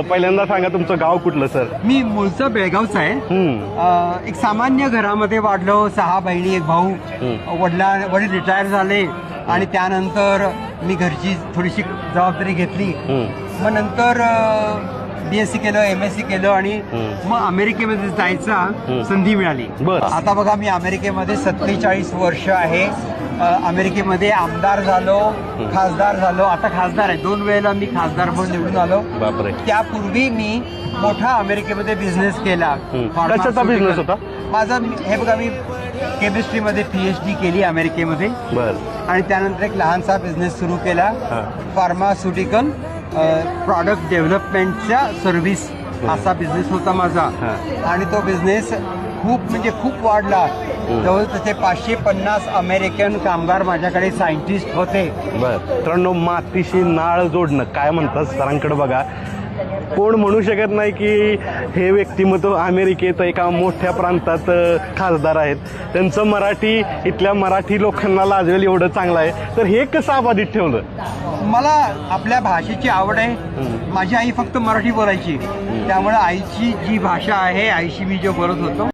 पहिल्यांदा सांगा तुमचं गाव कुठलं सर? मी मूळचा बेळगावचा आहे. एक सामान्य घरामध्ये वाढलो, 6 बहिणी, 1 भाऊ. वडील रिटायर झाले आणि त्यानंतर मी घरची थोडीशी जबाबदारी घेतली. मग नंतर BSc केलं, MSc केलं आणि मग अमेरिकेमध्ये जायचा संधी मिळाली. आता बघा मी अमेरिकेमध्ये 47 वर्ष आहे. अमेरिकेमध्ये आमदार झालो, खासदार झालो. आता खासदार आहे. 2 वेळेला मी खासदार म्हणून निवडून आलो. बापरे. त्यापूर्वी मी मोठा अमेरिकेमध्ये बिझनेस केला. कशाचा बिझनेस होता माझा? हे बघा मी केमिस्ट्रीमध्ये PhD केली अमेरिकेमध्ये. आणि त्यानंतर एक लहानसा बिझनेस सुरू केला, फार्मास्युटिकल प्रॉडक्ट डेव्हलपमेंटच्या सर्व्हिस असा बिझनेस होता माझा. आणि तो बिझनेस खूप वाढला. जवळ तिथे 550 अमेरिकन कामगार माझ्याकडे सायंटिस्ट होते. मित्रांनो, मातीशी नाळ जोडणं काय म्हणतात सरांकडे बघा. कोण म्हणू शकत नाही की हे व्यक्तिमत्व अमेरिकेत एका मोठ्या प्रांतात खासदार आहेत. त्यांचं मराठी इथल्या मराठी लोकांना लाजवेल एवढं चांगलं आहे. तर हे कसं अबाधित ठेवलं? मला आपल्या भाषेची आवड आहे. माझी आई फक्त मराठी बोलायची, त्यामुळे आईची जी भाषा आहे, आईशी मी जो बोलत होतो